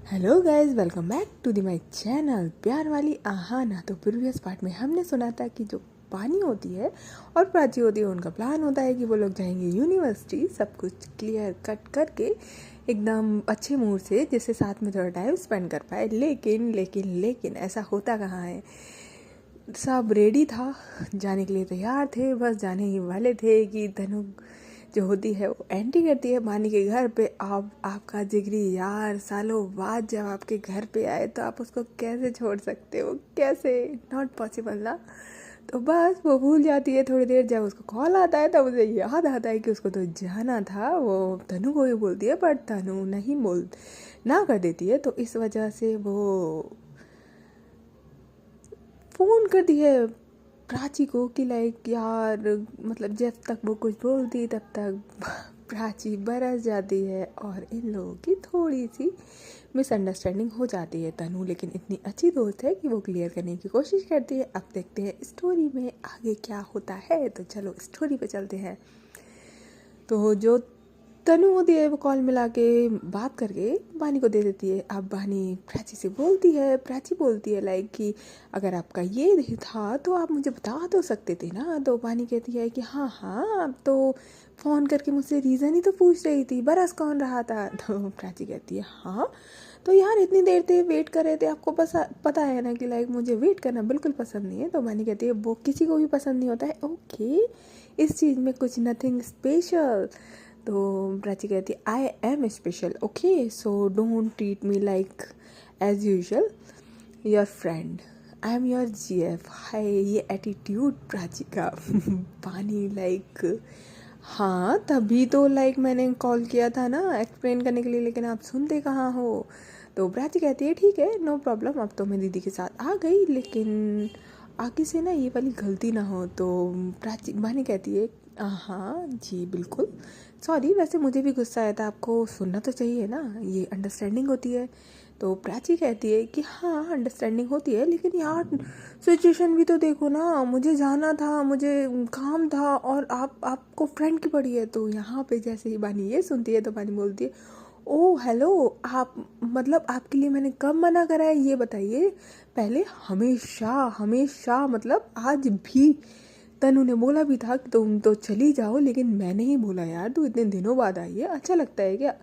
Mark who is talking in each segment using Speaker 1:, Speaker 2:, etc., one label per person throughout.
Speaker 1: Hello guys, welcome back to the my channel प्यार वाली आहाना। तो प्रीवियस पार्ट में हमने सुना था कि जो पानी होती है और प्राची होती है, उनका प्लान होता है कि वो लोग जाएंगे यूनिवर्सिटी, सब कुछ क्लियर कट करके एकदम अच्छे मूड से, जिससे साथ में थोड़ा टाइम स्पेंड कर पाए। लेकिन ऐसा होता कहाँ है। सब रेडी था, जाने के लिए तैयार थे, बस जाने ही वाले थे कि तनु जो होती है वो एंट्री करती है पानी के घर पे। आपका जिगरी यार सालों बाद जब आपके घर पे आए तो आप उसको कैसे छोड़ सकते हो, कैसे, नॉट पॉसिबल ना। तो बस वो भूल जाती है थोड़ी देर। जब उसको कॉल आता है तब उसे याद आता है कि उसको तो जाना था। वो तनु को ही बोलती है, बट तनु नहीं बोल, ना कर देती है। तो इस वजह से वो फ़ोन कर दी है प्राची को कि लाइक यार, मतलब जब तक वो कुछ बोलती तब तक प्राची बरस जाती है और इन लोगों की थोड़ी सी मिसअंडरस्टैंडिंग हो जाती है। तनु लेकिन इतनी अच्छी दोस्त है कि वो क्लियर करने की कोशिश करती है। अब देखते हैं स्टोरी में आगे क्या होता है। तो चलो स्टोरी पे चलते हैं। तो जो तनु होती है वो कॉल मिला के बात करके बानी को दे देती है। अब बानी प्राची से बोलती है, प्राची बोलती है लाइक कि अगर आपका ये नहीं था तो आप मुझे बता तो सकते थे ना। तो बानी कहती है कि हाँ आप तो फ़ोन करके मुझसे रीज़न ही तो पूछ रही थी, बरस कौन रहा था। तो प्राची कहती है हाँ तो यार इतनी देर से वेट कर रहे थे, आपको पता है ना कि लाइक मुझे वेट करना बिल्कुल पसंद नहीं है। तो बानी कहती है वो किसी को भी पसंद नहीं होता है, ओके इस चीज़ में कुछ नथिंग स्पेशल। तो प्राची कहती है I am special, okay so don't treat me like as usual your friend, I am your GF. हाय ये एटीट्यूड प्राची का। पानी लाइक हाँ तभी तो लाइक मैंने कॉल किया था ना एक्सप्लेन करने के लिए, लेकिन आप सुनते कहाँ हो। तो प्राची कहती है ठीक है नो प्रॉब्लम, अब तो मैं दीदी के साथ आ गई, लेकिन आगे से ना ये वाली गलती ना हो। तो प्राची बानी कहती है हाँ जी बिल्कुल सॉरी, वैसे मुझे भी गुस्सा आया था, आपको सुनना तो चाहिए ना, ये अंडरस्टैंडिंग होती है। तो प्राची कहती है कि हाँ अंडरस्टैंडिंग होती है, लेकिन यार सिचुएशन भी तो देखो ना, मुझे जाना था, मुझे काम था और आपको फ्रेंड की पड़ी है। तो यहाँ पे जैसे ही बानी ये सुनती है तो बानी बोलती है ओ हेलो, आप मतलब आपके लिए मैंने कब मना करा है ये बताइए पहले। हमेशा हमेशा मतलब आज भी तनु ने बोला भी था कि तुम तो चली जाओ, लेकिन मैंने ही बोला यार तू इतने दिनों बाद आई है, अच्छा लगता है क्या।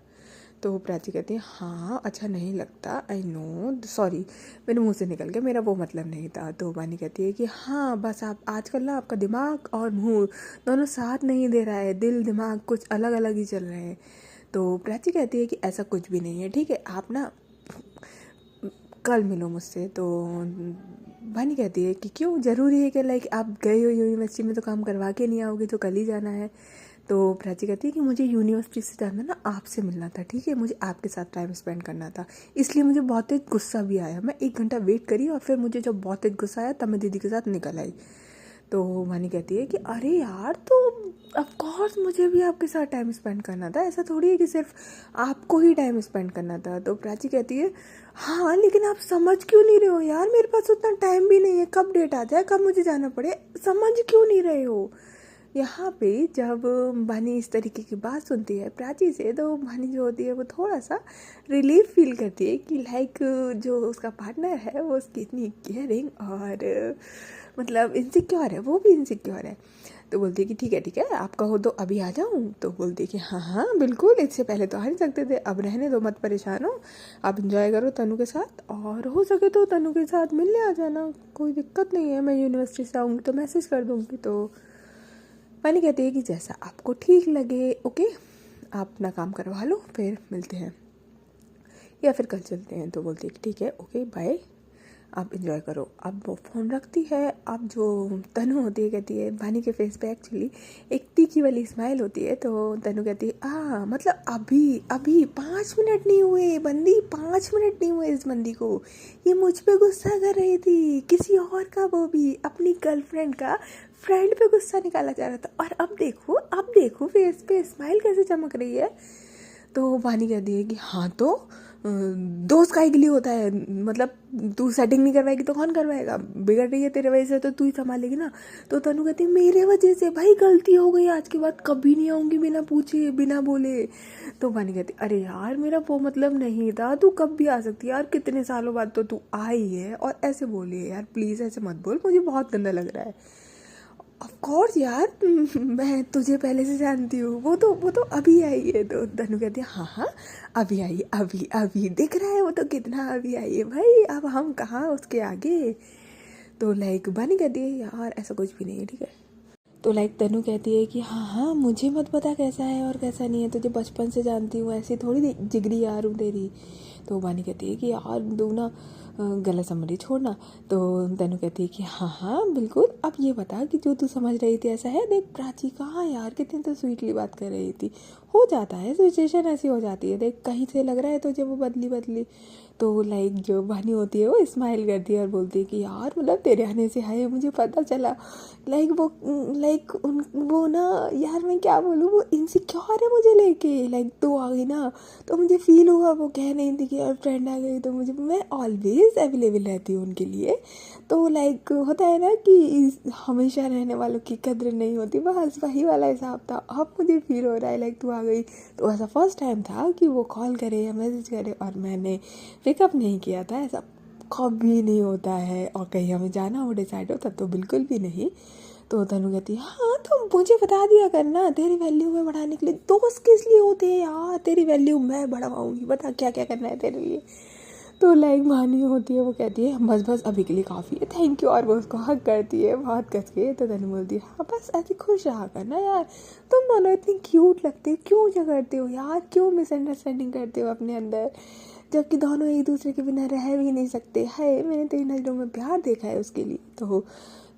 Speaker 1: तो प्राची कहती है हाँ अच्छा नहीं लगता, आई नो सॉरी मेरे मुंह से निकल गया, मेरा वो मतलब नहीं था। तो वानी कहती है कि हाँ बस आप आजकल ना आपका दिमाग और मुंह दोनों साथ नहीं दे रहा है, दिल दिमाग कुछ अलग अलग ही चल रहे हैं। तो प्राची कहती है कि ऐसा कुछ भी नहीं है, ठीक है आप ना कल मिलो मुझसे। तो वानी कहती है कि क्यों ज़रूरी है कि लाइक आप गए हो यूनिवर्सिटी में तो काम करवा के नहीं आओगे, तो कल ही जाना है। तो प्राची कहती है कि मुझे यूनिवर्सिटी से जाना ना आपसे मिलना था, ठीक है मुझे आपके साथ टाइम स्पेंड करना था, इसलिए मुझे बहुत तेज गुस्सा भी आया। मैं 1 घंटा वेट करी और फिर मुझे जब बहुत तेज गुस्सा आया तब मैं दीदी के साथ निकल आई। तो वानी कहती है कि अरे यार तो ऑफ कोर्स मुझे भी आपके साथ टाइम स्पेंड करना था, ऐसा थोड़ी है कि सिर्फ आपको ही टाइम स्पेंड करना था। तो प्राची कहती है हाँ लेकिन आप समझ क्यों नहीं रहे हो यार, मेरे पास उतना टाइम भी नहीं है, कब डेट आ जाए कब मुझे जाना पड़े, समझ क्यों नहीं रहे हो। यहाँ पे जब बानी इस तरीके की बात सुनती है प्राची से, तो बानी जो होती है वो थोड़ा सा रिलीफ फील करती है कि लाइक जो उसका पार्टनर है वो उसकी इतनी केयरिंग और मतलब इनसिक्योर है, वो भी इनसिक्योर है। तो बोलती है कि ठीक है आप कहो तो अभी आ जाऊँ। तो बोलती है कि हाँ बिल्कुल, इससे पहले तो आ नहीं सकते थे, अब रहने दो मत परेशान हो, आप इंजॉय करो तनु के साथ, और हो सके तो तनु के साथ मिलने आ जाना, कोई दिक्कत नहीं है, मैं यूनिवर्सिटी से आऊँगी तो मैसेज कर दूँगी। तो मैंने कहती है कि जैसा आपको ठीक लगे, ओके आप अपना काम करवा लो फिर मिलते हैं या फिर कल चलते हैं। तो बोलती है कि ठीक है ओके बाय, आप इंजॉय करो। अब वो फ़ोन रखती है। अब जो तनु होती है कहती है, बानी के फेस पे एक्चुअली एक तीखी वाली स्माइल होती है। तो तनु कहती है मतलब अभी अभी 5 मिनट नहीं हुए बंदी, 5 मिनट नहीं हुए इस बंदी को, ये मुझ पे गुस्सा कर रही थी, किसी और का, वो भी अपनी गर्लफ्रेंड का फ्रेंड पे गुस्सा निकाला जा रहा था, और अब देखो फेस पे स्माइल कैसे चमक रही है। तो वानी कहती है कि हाँ तो दोस्त काहे के लिए होता है, मतलब तू सेटिंग नहीं करवाएगी तो कौन करवाएगा, बिगड़ रही है तेरे वजह से तो तू ही संभालेगी ना। तो तनु कहती है मेरे वजह से भाई गलती हो गई, आज के बाद कभी नहीं आऊँगी बिना पूछे बिना बोले। तो वानी कहती अरे यार मेरा वो मतलब नहीं था, तू कब भी आ सकती है यार, कितने सालों बाद तो तू आई है और ऐसे बोली है यार, प्लीज़ ऐसे मत बोल, मुझे बहुत गंदा लग रहा है। ऑफ कोर्स यार मैं तुझे पहले से जानती हूँ, वो तो अभी आई है। तो तनु कहती है हाँ हाँ अभी आई, अभी अभी दिख रहा है वो तो कितना अभी आई है भाई, अब हम कहाँ उसके आगे। तो लाइक बानी कहती है यार ऐसा कुछ भी नहीं है, ठीक है। तो लाइक तनु कहती है कि हाँ हाँ मुझे मत पता कैसा है और कैसा नहीं है, तुझे बचपन से जानती हूँ, ऐसी थोड़ी जिगरी यार हूँ तेरी। तो बानी कहती है कि यार तू ना गलत समझ रही, छोड़ना। तो तनु कहती है कि हाँ हाँ बिल्कुल, अब ये बता कि जो तू समझ रही थी ऐसा है, देख प्राची कहाँ यार, कितनी तो स्वीटली बात कर रही थी, हो जाता है सिचुएशन ऐसी हो जाती है, देख कहीं से लग रहा है तुझे वो बदली। तो लाइक जो बानी होती है वो स्माइल करती है और बोलती है कि यार मतलब तेरे आने से है मुझे पता चला, लाइक वो ना यार मैं क्या बोलूँ, वो इनसिक्योर है मुझे लेके, लाइक तो आ गई ना तो मुझे फील हुआ, वो कह रही थी कि यार फ्रेंड आ गई तो मुझे, मैं ऑलवेज अवेलेबल रहती हूँ उनके लिए। तो लाइक होता है ना कि हमेशा रहने वालों की कद्र नहीं होती, बस वही वाला हिसाब था। अब मुझे फील हो रहा है लाइक तू आ गई, तो ऐसा फर्स्ट टाइम था कि वो कॉल करे या मैसेज करे और मैंने पिकअप नहीं किया था, ऐसा कभी नहीं होता है। और कहीं हमें जाना हो डिसाइड हो तब तो बिल्कुल भी नहीं। तो तनु कहती है हाँ तो मुझे बता दिया करना, तेरी वैल्यू में बढ़ाने के लिए, दोस्त किस लिए होते हैं यार, तेरी वैल्यू मैं बढ़ाऊंगी, बता क्या क्या करना है तेरे लिए। तो लाइक मानी होती है, वो कहती है बस अभी के लिए काफ़ी है, थैंक यू, और वो उसको हक करती है बहुत कस के। तो तनु बोलती है हाँ बस ऐसे खुश रहा करना यार, तुम दोनों इतनी क्यूट लगते हो, क्यों झगड़ते हो यार, क्यों मिसअंडरस्टैंडिंग करते हो अपने अंदर, जबकि दोनों एक दूसरे के बिना रह भी नहीं सकते। है मैंने तेरी नज़रों में प्यार देखा है उसके लिए। तो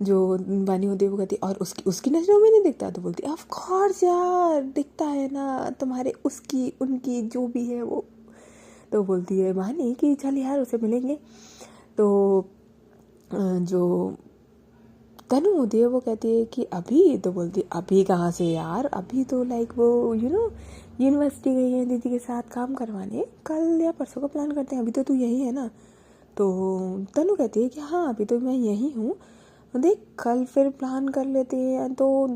Speaker 1: जो बानी होती है वो कहती है और उसकी नज़रों में नहीं दिखता, तो बोलती है ऑफ कोर्स यार दिखता है ना, तुम्हारे उसकी उनकी जो भी है वो। तो बोलती है बानी कि चल यार उसे मिलेंगे। तो जो तनु होती है वो कहती है कि अभी, तो बोलती है अभी कहाँ से यार, अभी तो लाइक वो यूनिवर्सिटी गई है दीदी के साथ काम करवाने, कल या परसों का प्लान करते हैं, अभी तो तू यही है ना। तो तनु कहती है कि हाँ अभी तो मैं यही हूँ, देख कल फिर प्लान कर लेते हैं। तो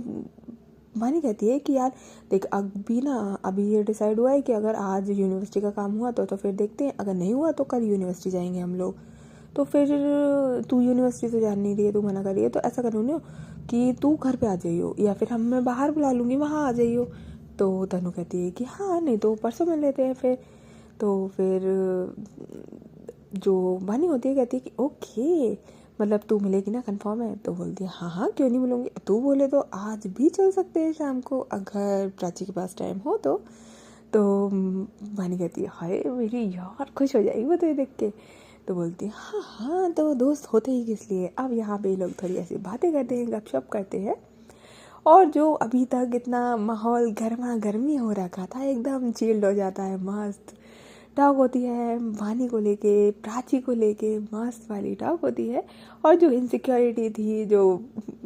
Speaker 1: मानी कहती है कि यार देख अभी ये डिसाइड हुआ है कि अगर आज यूनिवर्सिटी का काम हुआ तो फिर देखते हैं, अगर नहीं हुआ तो कल यूनिवर्सिटी जाएंगे हम लोग। तो फिर तू यूनिवर्सिटी तो जान नहीं रही है, तू मना कर रही है, तो ऐसा करूँ ना कि तू घर पे आ जाइयो या फिर मैं बाहर बुला लूँगी वहाँ आ जाइयो। तो तनु कहती है कि हाँ नहीं तो परसों मिल लेते हैं फिर। तो फिर जो बानी होती है कहती है कि ओके मतलब तू मिलेगी ना, कंफर्म है। तो बोलती है हाँ हाँ क्यों नहीं मिलूंगी, तू बोले तो आज भी चल सकते हैं शाम को अगर प्राची के पास टाइम हो तो। बानी कहती है हाय मेरी यार खुश हो जाएगी वो तो देख के। तो बोलती है हाँ हाँ तो दोस्त होते ही किस लिए, अब यहाँ पे लोग थोड़ी ऐसी बातें करते हैं, गपशप करते हैं। और जो अभी तक इतना माहौल गर्मा गर्मी हो रखा था एकदम चिल्ड हो जाता है, मस्त टॉक होती है वानी को लेके, प्राची को लेके मस्त वाली टॉक होती है। और जो इनसिक्योरिटी थी, जो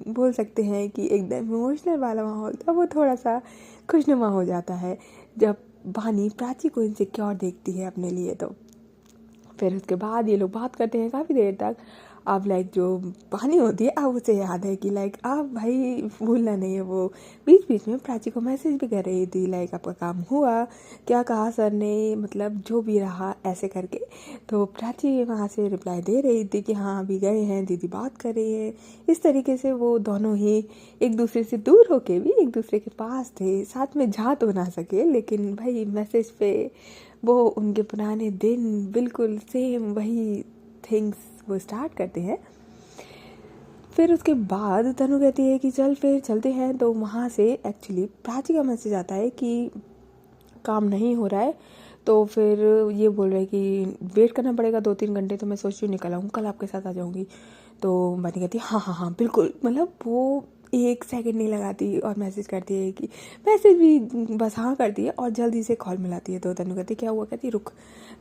Speaker 1: बोल सकते हैं कि एकदम इमोशनल वाला माहौल था, वो थोड़ा सा खुशनुमा हो जाता है जब वानी प्राची को इनसिक्योर देखती है अपने लिए। तो फिर उसके बाद ये लोग बात करते हैं काफ़ी देर तक। अब लाइक जो पानी होती है अब उसे याद है कि लाइक अब भाई भूलना नहीं है, वो बीच बीच में प्राची को मैसेज भी कर रही थी लाइक आपका काम हुआ, क्या कहा सर ने, मतलब जो भी रहा ऐसे करके। तो प्राची वहाँ से रिप्लाई दे रही थी कि हाँ अभी गए हैं, दीदी बात कर रही है। इस तरीके से वो दोनों ही एक दूसरे से दूर होके भी एक दूसरे के पास थे, साथ में जा तो ना सके लेकिन भाई मैसेज पे वो उनके पुराने दिन बिल्कुल सेम वही थिंग्स वो स्टार्ट करते हैं। फिर उसके बाद तनु कहती है कि चल फिर चलते हैं। तो वहाँ से एक्चुअली प्राची का मैसेज आता है कि काम नहीं हो रहा है, तो फिर ये बोल रहे हैं कि वेट करना पड़ेगा 2-3 घंटे, तो मैं सोच रही हूँ निकल आऊँ, कल आपके साथ आ जाऊँगी। तो बानी कहती है हाँ हाँ हाँ बिल्कुल, मतलब वो 1 सेकंड नहीं लगाती और मैसेज करती है कि मैसेज भी बस हाँ करती है और जल्दी से कॉल मिलाती है। तो तनु कहती है क्या हुआ, कहती है रुक।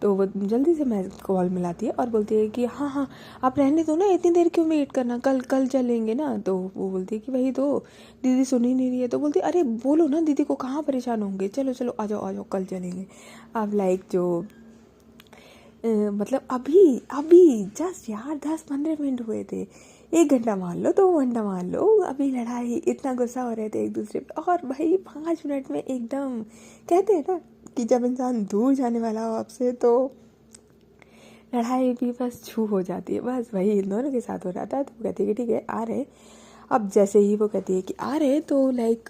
Speaker 1: तो वो जल्दी से मैं कॉल मिलाती है और बोलती है कि हाँ हाँ आप रहने दो ना, इतनी देर क्यों वेट करना, कल चलेंगे ना। तो वो बोलती है कि वही तो दीदी सुन ही नहीं रही है। तो बोलती है अरे बोलो ना दीदी को, कहाँ परेशान होंगे, चलो चलो आ जाओ कल चलेंगे। अब लाइक जो मतलब अभी अभी जस्ट यार 10-15 मिनट हुए थे, 1 घंटा मान लो, 2 घंटा मान लो, अभी लड़ाई, इतना गुस्सा हो रहे थे एक दूसरे पे, और भाई 5 मिनट में एकदम, कहते हैं ना कि जब इंसान दूर जाने वाला हो आपसे तो लड़ाई भी बस छू हो जाती है। बस वही इन दोनों के साथ हो रहा था। तो वो कहती है कि ठीक है आ रहे। अब जैसे ही वो कहती है कि आ रहे, तो लाइक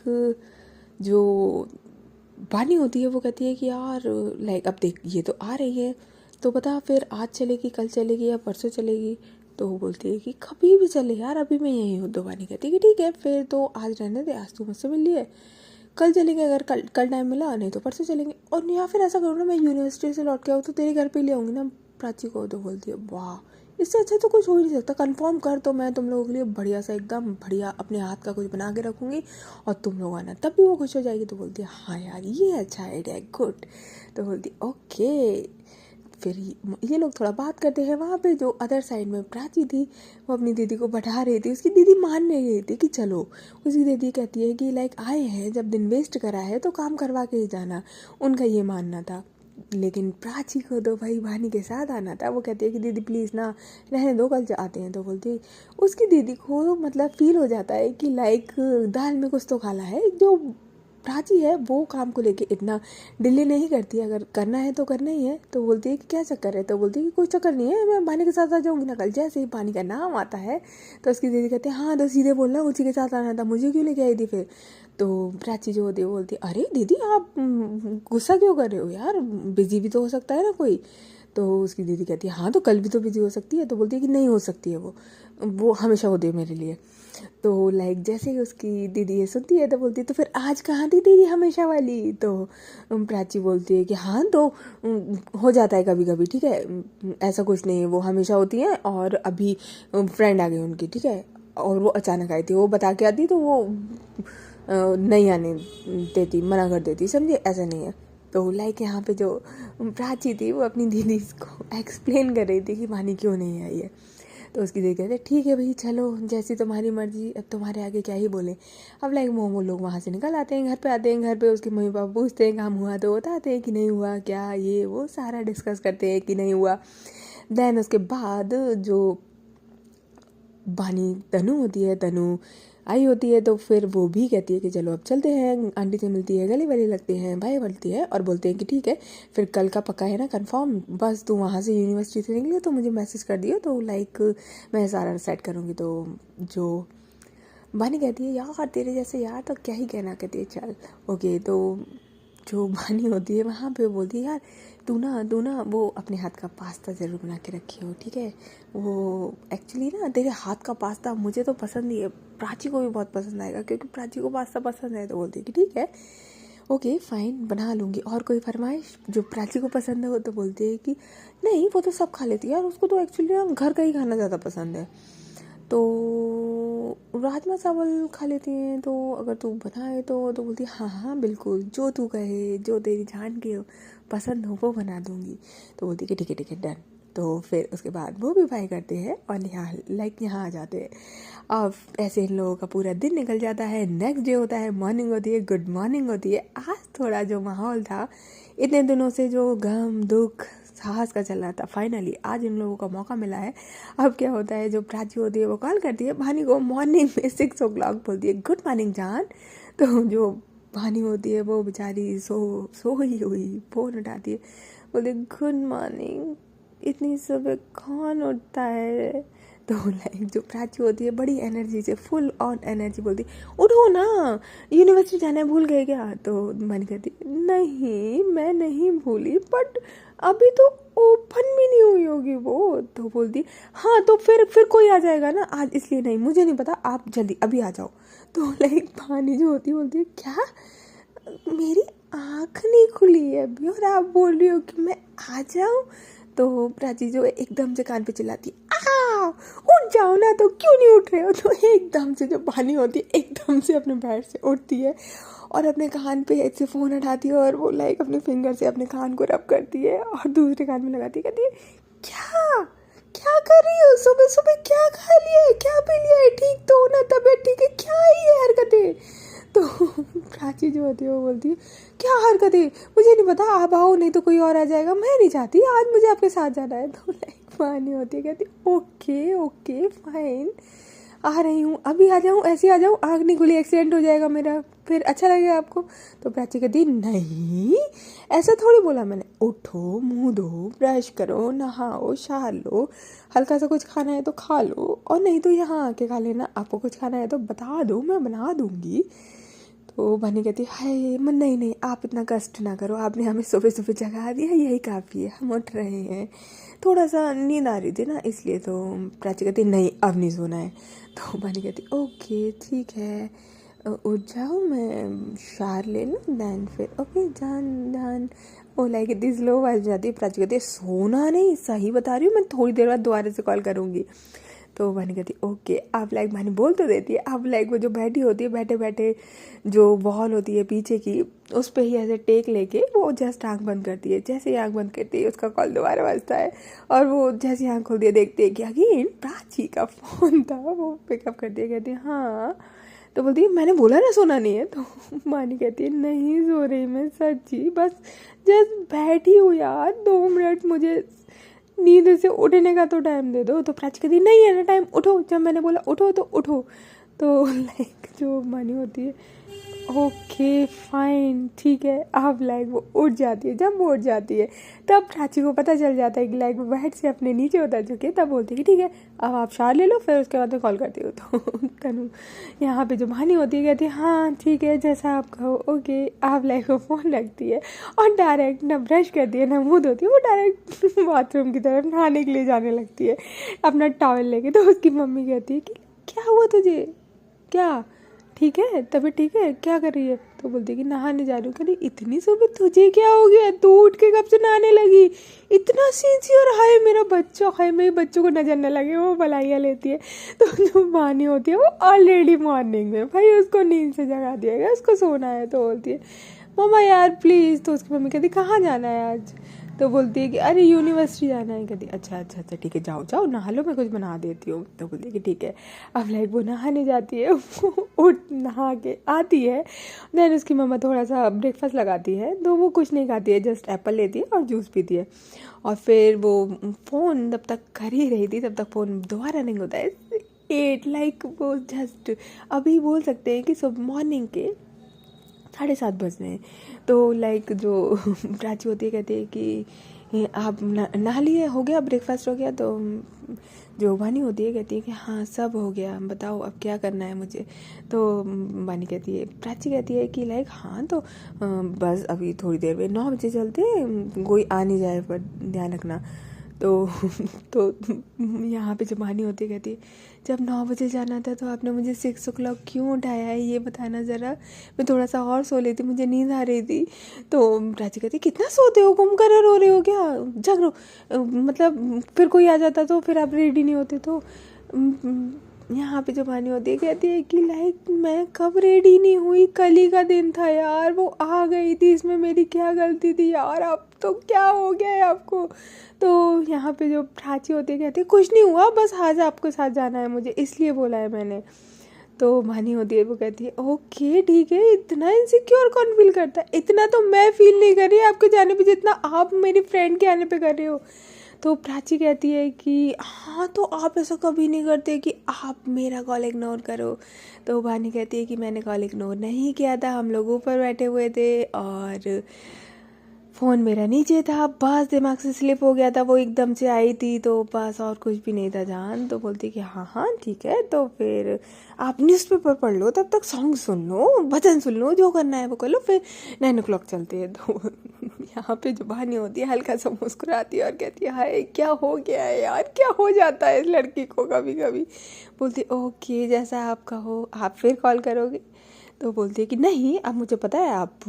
Speaker 1: जो बानी होती है वो कहती है कि यार लाइक अब देख ये तो आ रही है, तो बता फिर आज चलेगी, कल चलेगी या परसों चलेगी। तो वो बोलती है कि कभी भी चले यार, अभी मैं यहीं हूँ। तो बानी कहती है कि ठीक है फिर तो आज रहने दे, आज तू मुझसे मिल लिए, कल चलेंगे, अगर कल टाइम मिला, नहीं तो परसों चलेंगे। और या फिर ऐसा करो ना, मैं यूनिवर्सिटी से लौट के आऊँ तो तेरे घर पे ले आऊँगी ना प्राची को। तो बोलती है वाह, इससे अच्छा तो कुछ हो ही नहीं सकता, कंफर्म कर, तो मैं तुम लोगों के लिए बढ़िया सा एकदम बढ़िया अपने हाथ का कुछ बना के रखूँगी और तुम लोग आना, तब भी वो खुश हो जाएगी। तो बोलती है हाँ यार ये अच्छा आइडिया है, गुड। तो बोलती ओके। फिर ये लोग थोड़ा बात करते हैं। वहाँ पे जो अदर साइड में प्राची थी, वो अपनी दीदी को बैठा रही थी। उसकी दीदी मान नहीं रही थी कि चलो। उसकी दीदी कहती है कि लाइक आए हैं, जब दिन वेस्ट करा है तो काम करवा के ही जाना, उनका ये मानना था। लेकिन प्राची को तो भाई वानी के साथ आना था। वो कहती है कि दीदी प्लीज़ ना रहने दो, कल आते हैं। तो बोलती, उसकी दीदी को मतलब फील हो जाता है कि लाइक दाल में कुछ तो काला है। जो प्राची है वो काम को लेके इतना डिले नहीं करती, अगर करना है तो करना ही है। तो बोलती है कि क्या चक्कर है। तो बोलती है कि कोई चक्कर नहीं है, मैं पानी के साथ आ जाऊँगी ना कल। जैसे ही पानी का नाम आता है तो उसकी दीदी कहते हैं हाँ तो सीधे बोलना उसी के साथ आना था, मुझे क्यों लेके आई थी फिर। तो प्राची जो होती है वो बोलती है अरे दीदी आप गुस्सा क्यों कर रहे हो यार, बिजी भी तो हो सकता है ना कोई। तो उसकी दीदी कहती है हाँ तो कल भी तो बिजी हो सकती है। तो बोलती है कि नहीं हो सकती है, वो हमेशा होती है मेरे लिए। तो लाइक जैसे ही उसकी दीदी ये सुनती है तो बोलती है तो फिर आज कहाँ थी तेरी हमेशा वाली। तो प्राची बोलती है कि हाँ तो हो जाता है कभी कभी, ठीक है, ऐसा कुछ नहीं है, वो हमेशा होती हैं। और अभी फ्रेंड आ गई उनकी, ठीक है, और वो अचानक आई थी, वो बता के आती तो वो नहीं आने देती, मना कर देती, समझे, ऐसा नहीं है। तो लाइक यहाँ पे जो प्राची थी वो अपनी दीदी को एक्सप्लेन कर रही थी कि वानी क्यों नहीं आई है। तो उसकी दीदी कहते ठीक है भाई चलो जैसी तुम्हारी मर्जी, अब तुम्हारे आगे क्या ही बोले। अब लाइक मोमो लोग वहाँ से निकल आते हैं, घर पे आते हैं। घर पे उसके मम्मी पापा पूछते हैं काम हुआ, तो बताते हैं कि नहीं हुआ, क्या ये वो सारा डिस्कस करते हैं कि नहीं हुआ। देन उसके बाद जो बानी तनु होती है, तनु आई होती है, तो फिर वो भी कहती है कि चलो अब चलते हैं। आंटी से मिलती है, गले वाले लगते हैं, भाई बनती है और बोलते हैं कि ठीक है फिर कल का पक्का है ना कंफर्म, बस तू वहाँ से यूनिवर्सिटी से निकली तो मुझे मैसेज कर दियो, तो लाइक मैं सारा सेट करूँगी। तो जो बानी कहती है यार तेरे जैसे यार तो क्या ही कहना, कहती है चल ओके। तो जो बानी होती है वहाँ पे बोलती है यार तू ना वो अपने हाथ का पास्ता ज़रूर बना के रखी हो, ठीक है, वो एक्चुअली ना तेरे हाथ का पास्ता मुझे तो पसंद ही है, प्राची को भी बहुत पसंद आएगा क्योंकि प्राची को पास्ता पसंद है। तो बोलती है कि ठीक है ओके फाइन बना लूँगी, और कोई फरमाइश जो प्राची को पसंद है। वो तो बोलती है कि नहीं वो तो सब खा लेती है यार, उसको तो एक्चुअली ना घर का ही खाना ज़्यादा पसंद है, तो राजमा चावल खा लेती हैं, तो अगर तू बनाए तो बोलती है हाँ हाँ बिल्कुल, जो तू कहे, जो तेरी जान के पसंद हो वो बना दूँगी। तो बोलती है कि ठीक है डन। तो फिर उसके बाद वो भी बाय करते हैं और यहाँ आ जाते हैं। अब ऐसे इन लोगों का पूरा दिन निकल जाता है। नेक्स्ट डे होता है, मॉर्निंग होती है, गुड मॉर्निंग होती है। आज थोड़ा जो माहौल था इतने दिनों से जो गम दुख साहस का चल रहा था, फाइनली आज इन लोगों का मौका मिला है। अब क्या होता है, जो प्राची होती है वो कॉल करती है भानी को मॉर्निंग में 6 o'clock, बोलती है गुड मॉर्निंग जान। तो जो भानी होती है वो बेचारी सोई हुई फ़ोन उठाती है, बोलती गुड मॉर्निंग, इतनी सुबह कौन उठता है। तो लाइक जो प्राची होती है बड़ी एनर्जी से, फुल ऑन एनर्जी, बोलती उठो ना यूनिवर्सिटी जाना है, भूल गए क्या। तो मन कहती नहीं मैं नहीं भूली, बट अभी तो ओपन भी नहीं हुई होगी वो। तो बोलती हाँ तो फिर कोई आ जाएगा ना आज, इसलिए नहीं, मुझे नहीं पता, आप जल्दी अभी आ जाओ। तो लाइक पानी जो होती है बोलती है क्या, मेरी आँख नहीं खुली है अभी और आप बोल रही हो कि मैं आ जाऊँ। तो प्राची जो एकदम से कान पे चिल्लाती है आ उठ जाओ ना, तो क्यों नहीं उठ रहे हो। तो एकदम से जो पानी होती है एकदम से अपने बेड से उठती है और अपने कान पे ऐसे फ़ोन हटाती है और वो लाइक अपने फिंगर से अपने कान को रब करती है और दूसरे कान में लगाती है, कहती है क्या क्या कर रही हो, सुबह सुबह क्या खा लिया है, क्या पी लिया है, ठीक तो हो ना, तबीयत ठीक है, क्या है ये हरकतें। तो प्राची जो होती है वो बोलती है क्या हरकत है, मुझे नहीं पता, आप आओ नहीं तो कोई और आ जाएगा, मैं नहीं चाहती, आज मुझे आपके साथ जाना है। तो लाइक मानी होती है, कहती ओके ओके फाइन, आ रही हूँ, अभी आ जाऊँ, ऐसे आ जाऊँ, आँख नहीं खुली एक्सीडेंट हो जाएगा मेरा, फिर अच्छा लगेगा आपको। तो प्राची कहती नहीं, ऐसा थोड़ी बोला मैंने, उठो, मुंह धो, ब्रश करो, नहाओ, शार लो, हल्का सा कुछ खाना है तो खा लो, और नहीं तो यहाँ आके खा लेना, आपको कुछ खाना है तो बता दो, मैं बना दूँगी। तो बनी कहती हाय मन, नहीं नहीं आप इतना कष्ट ना करो, आपने हमें सुबह सुबह जगा दिया, यही काफ़ी है, हम उठ रहे हैं, थोड़ा सा नींद आ रही थी ना इसलिए। तो प्राची कहती नहीं अब नहीं सोना है। तो बनी कहती ओके ठीक है, उठ जाओ, मैं शार ले लूँ, दैन फिर ओके जान जान। ओ लाइक इतनी स्लो आवाज जाती है। प्राची कहती है सोना नहीं, सही बता रही हूँ, मैं थोड़ी देर बाद दोबारा से कॉल करूँगी। तो वानी कहती ओके। आप लाइक वानी बोल तो देती है, अब लाइक वो जो बैठी होती है, बैठे बैठे जो वॉल होती है पीछे की, उस पर ही ऐसे टेक लेके वो जस्ट आँख बंद करती है। जैसे ही आँख बंद करती है उसका कॉल दोबारा बजता है, और वो जैसे आँख खोल दिया देखते है कि अगेन प्राची का फ़ोन था। वो पिकअप करती है, कहती है हाँ। तो बोलती है मैंने बोला ना सोना नहीं है। तो मानी कहती है नहीं सो रही मैं, सच्ची बस जस्ट बैठी हूँ यार, 2 मिनट मुझे नींद से उठने का तो टाइम दे दो। तो प्राची कहती नहीं है ना टाइम, उठो, जब मैंने बोला उठो तो उठो। तो लाइक जो मानी होती है ओके फाइन ठीक है, अब लाइक वो उठ जाती है। जब वो उठ जाती है तब प्राची को पता चल जाता है कि लाइक वो बेड से अपने नीचे उतर चुके हैं। तब बोलती है कि ठीक है अब आप शार ले लो, फिर उसके बाद मैं कॉल करती हूँ। तो तनु यहाँ पे जो मानी होती है कहती है हाँ ठीक है जैसा आप कहो ओके। आप लाइक वो फ़ोन रखती है और डायरेक्ट ना ब्रश करती है ना मुँह धोती है, वो डायरेक्ट बाथरूम की तरफ नहाने के लिए जाने लगती है अपना टॉवल लेके। तो उसकी मम्मी कहती है कि क्या हुआ तुझे, क्या ठीक है तभी ठीक है, क्या कर रही है। तो बोलती है कि नहाने जा रही हूँ। कह इतनी सुबह तुझे क्या हो गया, तू उठ के कब से नहाने लगी, इतना सिंसियर, हाय मेरा बच्चा, हाय मेरे बच्चों को नजर न लगे, वो भलाइयाँ लेती है। तो जो मानी होती है वो ऑलरेडी मॉर्निंग में भाई उसको नींद से जगा दिया गया, उसको सोना है। तो बोलती है मम्मा यार प्लीज़। तो उसकी मम्मी कहती कहाँ जाना है आज। तो बोलती है कि अरे यूनिवर्सिटी जाना है। कहती अच्छा अच्छा अच्छा ठीक है जाओ जाओ नहा लो, मैं कुछ बना देती हूँ। तो बोलती है कि ठीक है। अब लाइक वो नहाने जाती है, उठ नहा के आती है, देन उसकी मम्मा थोड़ा सा ब्रेकफास्ट लगाती है। तो वो कुछ नहीं खाती है, जस्ट एप्पल लेती है और जूस पीती है। और फिर वो फ़ोन जब तक कर ही रही थी तब तक फ़ोन दोबारा नहीं होता है। 8 लाइक वो जस्ट अभी बोल सकते हैं कि सब मॉर्निंग के 7:30 बज रहे हैं। तो लाइक जो प्राची होती है कहती है कि आप नहा लिए, हो गया ब्रेकफास्ट हो गया। तो जो वानी होती है कहती है कि हाँ सब हो गया, बताओ अब क्या करना है मुझे। तो वानी कहती है, प्राची कहती है कि लाइक हाँ तो बस अभी थोड़ी देर में 9 बजे चलते हैं, कोई आ नहीं जाए पर ध्यान रखना। तो यहाँ पे जब वानी होती है कहती है जब 9 बजे जाना था तो आपने मुझे 6 o'clock क्यों उठाया है, ये बताना ज़रा, मैं थोड़ा सा और सो लेती, मुझे नींद आ रही थी। तो प्राची कहती कितना सोते हो, घूम कर रो रहे हो क्या, जग रहो, मतलब फिर कोई आ जाता तो फिर आप रेडी नहीं होते। तो यहाँ पे जो वानी होती है कहती है कि लाइक मैं कब रेडी नहीं हुई, कल ही का दिन था यार, वो आ गई थी, इसमें मेरी क्या गलती थी यार, अब तो क्या हो गया है आपको। तो यहाँ पे जो प्राची होती है कहती है कुछ नहीं हुआ, बस आज आपके साथ जाना है मुझे, इसलिए बोला है मैंने। तो मानी होती है वो कहती है ओके ठीक है, इतना इनसिक्योर कौन फील करता है, इतना तो मैं फील नहीं कर रही आपके जाने पे जितना आप मेरी फ्रेंड के आने पे कर रहे हो। तो प्राची कहती है कि हाँ तो आप ऐसा कभी नहीं करते कि आप मेरा कॉल इग्नोर करो। तो वानी कहती है कि मैंने कॉल इग्नोर नहीं किया था, हम लोग ऊपर बैठे हुए थे और फ़ोन मेरा नीचे था, बस दिमाग से स्लिप हो गया था, वो एकदम से आई थी तो बस, और कुछ भी नहीं था जान। तो बोलती कि हाँ हाँ ठीक है, तो फिर आप न्यूज़पेपर पढ़ लो, तब तक सॉन्ग सुन लो, भजन सुन लो, जो करना है वो कर लो, फिर 9 o'clock चलते हैं। तो यहाँ पे जो बहानी होती है हल्का सा मुस्कुराती है और कहती है हाय क्या हो गया है यार, क्या हो जाता है इस लड़की को कभी कभी। बोलती ओके जैसा आप कहो, आप फिर कॉल करोगे। तो बोलती है कि नहीं अब मुझे पता है आप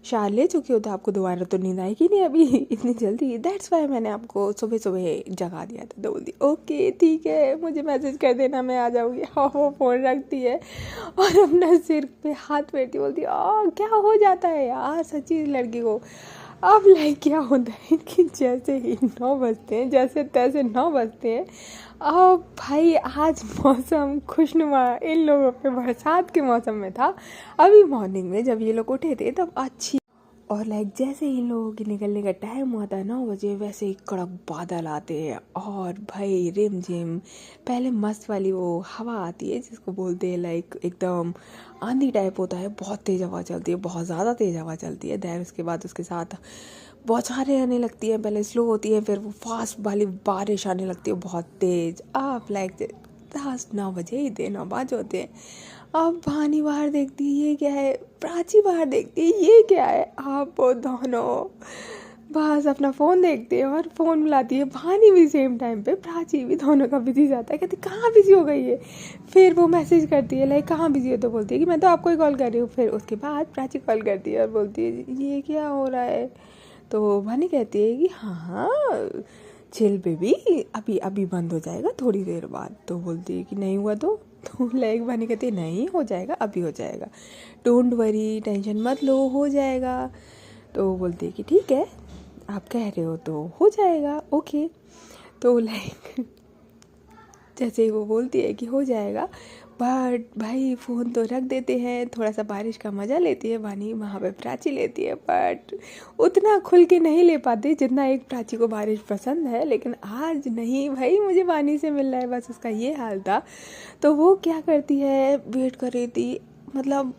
Speaker 1: शार ले चुके हो, तो आपको दोबारा तो नींद आएगी नहीं अभी इतनी जल्दी, दैट्स वाई मैंने आपको सुबह सुबह जगा दिया था। तो बोलती ओके ठीक है, मुझे मैसेज कर देना, मैं आ जाऊँगी। हाँ वो फ़ोन रखती है और अपना सिर पे हाथ फेरती, बोलती क्या हो जाता है यार सच्ची इस लड़की को। अब लाइक क्या होता है कि जैसे ही 9 बजते हैं, जैसे तैसे 9 बजते हैं। अब भाई आज मौसम खुशनुमा, इन लोगों पे बरसात के मौसम में था। अभी मॉर्निंग में जब ये लोग उठे थे तब अच्छी, और लाइक जैसे ही इन लोगों के निकलने का टाइम हुआ था 9 बजे, वैसे ही कड़क बादल आते हैं और भाई रिम झिम पहले मस्त वाली वो हवा आती है जिसको बोलते हैं लाइक एकदम आंधी टाइप होता है, बहुत तेज़ हवा चलती है, बहुत ज़्यादा तेज़ हवा चलती है। दैन उसके बाद उसके साथ बौछारें आने लगती हैं, पहले स्लो होती है फिर वो फास्ट वाली बारिश आने लगती है बहुत तेज़। आप लाइक 10-9 बजे ही थे, 9 5 होते हैं। अब भानी बाहर देखती है ये क्या है, प्राची बाहर देखती है ये क्या है। आप वो दोनों बस अपना फ़ोन देखते हैं और फ़ोन मिलाती है भानी भी सेम टाइम पे, प्राची भी, दोनों का बिजी जाता है। कहती कहाँ बिजी हो गई है, फिर वो मैसेज करती है लाइक कहाँ बिजी है, तो बोलती है कि मैं तो आपको ही कॉल कर रही हूँ। फिर उसके बाद प्राची कॉल करती है और बोलती है ये क्या हो रहा है, तो भानी कहती है कि हाँ हाँ चिल बेबी, अभी अभी बंद हो जाएगा थोड़ी देर बाद। तो बोलती है कि नहीं हुआ तो लाइक भानी कहती है नहीं हो जाएगा, अभी हो जाएगा, डोंट वरी, टेंशन मत लो, हो जाएगा। तो बोलती है कि ठीक है आप कह रहे हो तो हो जाएगा, ओके। तो लाइक जैसे ही वो बोलती है कि हो जाएगा, बट भाई फ़ोन तो रख देते हैं, थोड़ा सा बारिश का मज़ा लेती है वानी, वहाँ पे प्राची लेती है, बट उतना खुल के नहीं ले पाती जितना एक प्राची को बारिश पसंद है। लेकिन आज नहीं भाई, मुझे वानी से मिलना है, बस उसका ये हाल था। तो वो क्या करती है, वेट कर रही थी, मतलब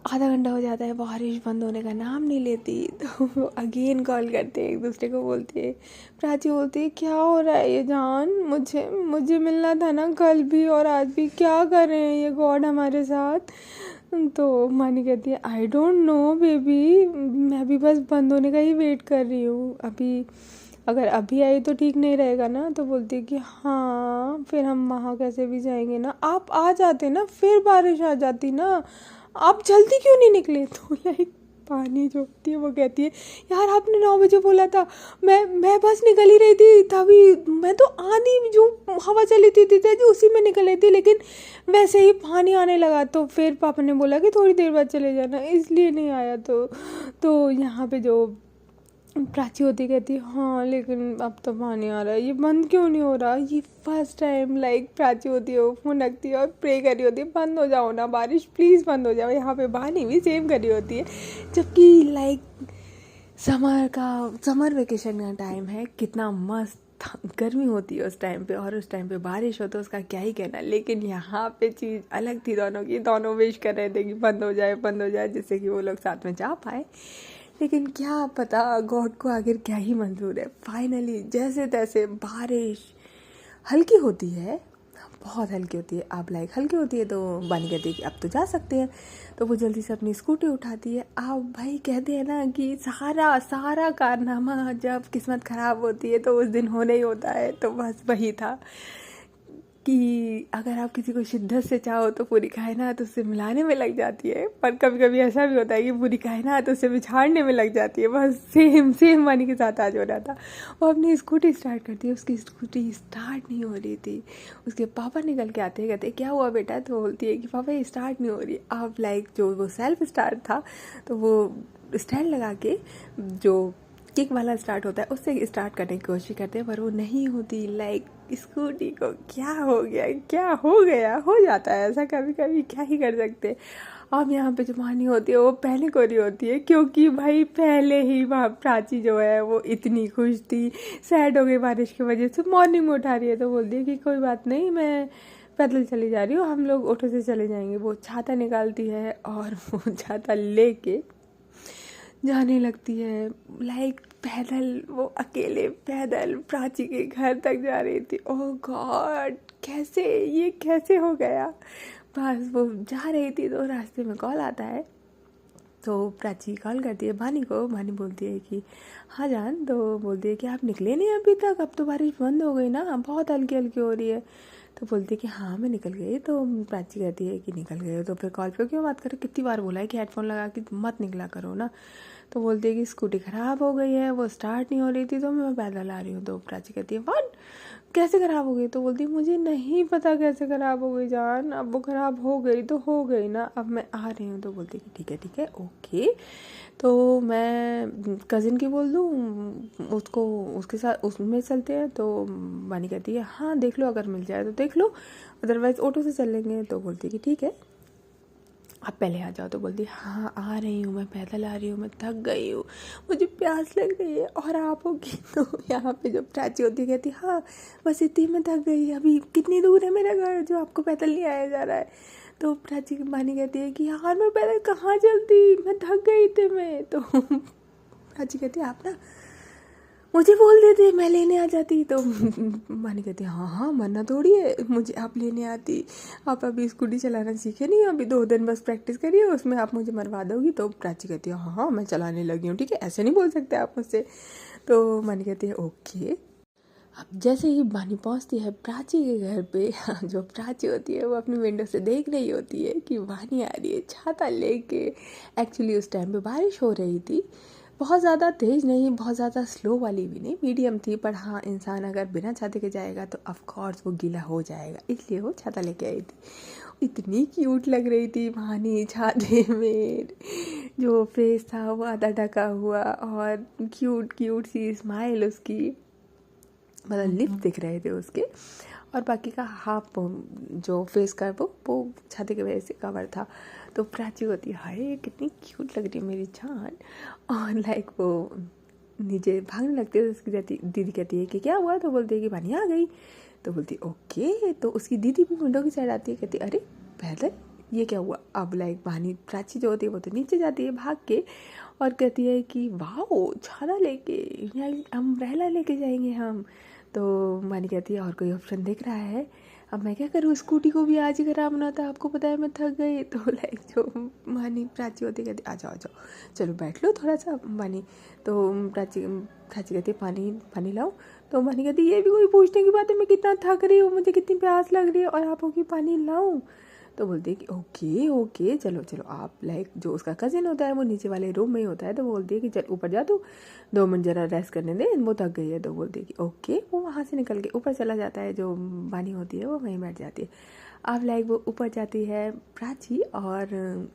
Speaker 1: आधा घंटा हो जाता है, बारिश बंद होने का नाम नहीं लेती। तो वो अगेन कॉल करते हैं एक दूसरे को, बोलते हैं, प्राची बोलती है क्या हो रहा है ये जान, मुझे मिलना था ना कल भी और आज भी, क्या कर रहे हैं ये गॉड हमारे साथ। तो मानी कहती है आई डोंट नो बेबी, मैं भी बस बंद होने का ही वेट कर रही हूँ, अभी अगर अभी आई तो ठीक नहीं रहेगा ना। तो बोलती है कि हाँ फिर हम वहाँ कैसे भी जाएंगे ना, आप आ जाते ना फिर बारिश आ जाती ना, आप जल्दी क्यों नहीं निकले। तो लाइक पानी जो होती है वो कहती है यार आपने 9 बजे बोला था, मैं बस निकल ही रही थी तभी, मैं तो आंधी जो हवा चली थी उसी में निकल रही थी, लेकिन वैसे ही पानी आने लगा तो फिर पापा ने बोला कि थोड़ी देर बाद चले जाना, इसलिए नहीं आया। तो यहाँ पे जो प्राची होती कहती हाँ लेकिन अब तो पानी आ रहा है, ये बंद क्यों नहीं हो रहा। ये फर्स्ट टाइम लाइक प्राची होती है, वो फोन रखती है और प्रे कर रही होती है बंद हो जाओ ना बारिश, प्लीज़ बंद हो जाओ। यहाँ पे बहानी भी सेम कर रही होती है, जबकि लाइक समर वेकेशन का टाइम है, कितना मस्त गर्मी होती है उस टाइम पे, और उस टाइम पे बारिश हो तो उसका क्या ही कहना। लेकिन यहाँ पे चीज़ अलग थी दोनों की, दोनों विश कर रहे थे कि बंद हो जाए जिससे कि वो लोग साथ में जा पाए। लेकिन क्या पता गॉड को आखिर क्या ही मंजूर है। फाइनली जैसे तैसे बारिश हल्की होती है, बहुत हल्की होती है। अब लाइक हल्की होती है तो बानी कहती है कि अब तो जा सकते हैं, तो वो जल्दी से अपनी स्कूटी उठाती है। अब भाई कहते हैं ना कि सारा कारनामा जब किस्मत ख़राब होती है तो उस दिन होना ही होता है। तो बस वही था कि अगर आप किसी को शिद्दत से चाहो तो पूरी कायनात उससे मिलाने में लग जाती है, पर कभी कभी ऐसा भी होता है कि पूरी कायनात उससे बिछाड़ने में लग जाती है। बस सेम वानी के साथ आज हो रहा था। वो अपनी स्कूटी स्टार्ट करती है, उसकी स्कूटी स्टार्ट नहीं हो रही थी। उसके पापा निकल के आते हैं, कहते क्या हुआ बेटा, तो बोलती है कि पापा ये स्टार्ट नहीं हो रही। अब लाइक जो वो सेल्फ स्टार्ट था तो वो स्टैंड लगा के जो किक वाला स्टार्ट होता है उससे स्टार्ट करने की कोशिश करते हैं, पर वो नहीं होती। लाइक स्कूटी को क्या हो गया, हो जाता है ऐसा कभी कभी, क्या ही कर सकते हैं। अब यहाँ पे जो मानी होती है वो पहले को रही होती है, क्योंकि भाई पहले ही वहाँ प्राची जो है वो इतनी खुश थी, सैड हो गई बारिश की वजह से, मॉर्निंग में उठा रही है तो बोलती है कि कोई बात नहीं, मैं पैदल चली जा रही हूँ, हम लोग ऑटो से चले जाएंगे। वो छाता निकालती है और वो छाता लेके जाने लगती है, लाइक पैदल, वो अकेले पैदल प्राची के घर तक जा रही थी। ओह गॉड, कैसे हो गया। बस वो जा रही थी तो रास्ते में कॉल आता है, तो प्राची कॉल करती है भानी को। भानी बोलती है कि हाँ जान, तो बोलती है कि आप निकले नहीं अभी तक, अब तो बारिश बंद हो गई ना, बहुत हल्की हल्की हो रही है। तो बोलती है कि हाँ मैं निकल गई। तो प्राची कहती है कि निकल गए हो तो फिर कॉल पे क्यों बात करो, कितनी बार बोला है कि हेडफोन लगा के मत निकला करो ना। तो बोलती है कि स्कूटी ख़राब हो गई है, वो स्टार्ट नहीं हो रही थी तो मैं पैदल आ रही हूँ। तो प्राची कहती है व्हाट, कैसे ख़राब हो गई? तो बोलती है मुझे नहीं पता कैसे ख़राब हो गई जान, अब वो ख़राब हो गई तो हो गई ना, अब मैं आ रही हूँ। तो बोलती है कि ठीक है ओके। तो मैं कज़िन की बोल दूँ उसको, उसके साथ उसमें चलते हैं। तो वानी कहती है हाँ देख लो, अगर मिल जाए तो देख लो, अदरवाइज़ ऑटो से चलेंगे। तो बोलती है कि ठीक है आप पहले आ जाओ। तो बोलती है हाँ आ रही हूँ, मैं पैदल आ रही हूँ, मैं थक गई हूँ, मुझे प्यास लग रही है और आप होगी। तो यहाँ पे जो प्राची होती है कहती हाँ बस इतनी में थक गई, अभी कितनी दूर है मेरा घर जो आपको पैदल नहीं आया जा रहा है? तो प्राची की मानी कहती है कि यार मैं पैदल कहाँ चलती, मैं थक गई थी मैं। तो प्राची कहती है आप ना मुझे बोल देते मैं लेने आ जाती। तो मानी कहती हाँ मरना थोड़ी है, मुझे आप लेने आती, आप अभी स्कूटी चलाना सीखे नहीं, अभी 2 दिन बस प्रैक्टिस करिए, उसमें आप मुझे मरवा दोगी। तो प्राची कहती है हाँ मैं चलाने लगी हूँ, ठीक है ऐसे नहीं बोल सकते आप मुझसे। तो मानी कहती है ओके। अब जैसे ही बानी पहुंचती है प्राची के घर पे, जो प्राची होती है वो अपनी विंडो से देख रही होती है कि वानी आ रही है छाता लेके। एक्चुअली उस टाइम पे बारिश हो रही थी, बहुत ज़्यादा तेज़ नहीं, बहुत ज़्यादा स्लो वाली भी नहीं, मीडियम थी। पर हाँ इंसान अगर बिना छाते के जाएगा तो ऑफ कोर्स वो गीला हो जाएगा, इसलिए वो छाता लेके आई थी। इतनी क्यूट लग रही थी वानी छाते में, जो फेस था वो आधा ढका हुआ और क्यूट क्यूट सी स्माइल उसकी, मतलब लिप्स दिख रहे थे उसके, और बाकी का हाफ जो फेस का वो छाती की वजह से कवर था। तो प्राची होती है हाय कितनी क्यूट लग रही है मेरी जान, और लाइक वो नीचे भागने लगती है। तो उसकी दीदी कहती है कि क्या हुआ? तो बोलती है कि पानी आ गई। तो बोलती है ओके। तो उसकी दीदी भी विंडो की साइड आती है, कहती है अरे पैदल ये क्या हुआ? अब लाइक पानी प्राची जो होती है वो तो नीचे जाती है भाग के, और कहती है कि वाओ छाता लेके, अम्ब्रेला लेके जाएंगे हम। तो मानी कहती है और कोई ऑप्शन दिख रहा है? अब मैं क्या करूँ, स्कूटी को भी आज ही खराब होना था, आपको पता है मैं थक गई। तो लाइक जो मानी प्राची होती कहती आ जाओ चलो बैठ लो थोड़ा सा मानी। तो प्राची कहती है पानी लाओ। तो मानी कहती ये भी कोई पूछने की बात है, मैं कितना थक रही हूँ, मुझे कितनी प्यास लग रही है और आप होगी पानी लाऊं? तो बोलती है कि ओके चलो आप, लाइक जो उसका कज़िन होता है वो नीचे वाले रूम में ही होता है। तो बोलती है कि चल ऊपर जा तू, 2 मिनट ज़रा रेस्ट करने दे, वो थक गई है। तो बोलती है कि ओके। वो वहाँ से निकल के ऊपर चला जाता है, जो बानी होती है वो वहीं बैठ जाती है। अब लाइक वो ऊपर जाती है प्राची और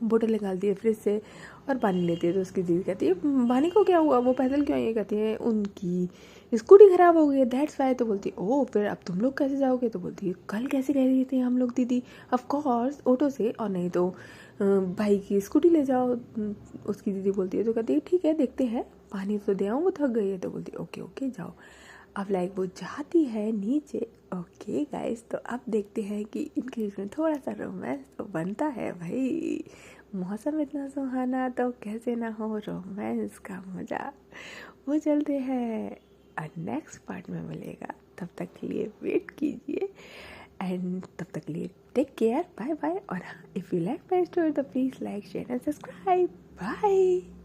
Speaker 1: बोतल निकालती है फ्रिज से और पानी लेती है। तो उसकी दीदी कहती है बानी को क्या हुआ, वो पैदल क्यों आई है? कहती है उनकी स्कूटी ख़राब हो गई है दैट्स वाई। तो बोलती है ओह फिर अब तुम लोग कैसे जाओगे? तो बोलती है कल कैसे कह रही थी हम लोग दीदी, ऑफ कोर्स ऑटो से, और नहीं तो भाई की स्कूटी ले जाओ। उसकी दीदी बोलती है, तो कहती है ठीक है देखते हैं, पानी तो दे आऊँ, वो थक गई है। तो बोलती है ओके जाओ। अब लाइक वो जाती है नीचे। ओके गाइस, तो अब देखते हैं कि इनके बीच में थोड़ा सा रोमांस तो बनता है भाई, मौसम इतना सुहाना तो कैसे ना हो रोमांस का मज़ा। वो चलते हैं और नेक्स्ट पार्ट में मिलेगा, तब तक के लिए वेट कीजिए एंड तब तक के लिए टेक केयर, बाय बाय। और if you like my story तो please like share and subscribe, bye.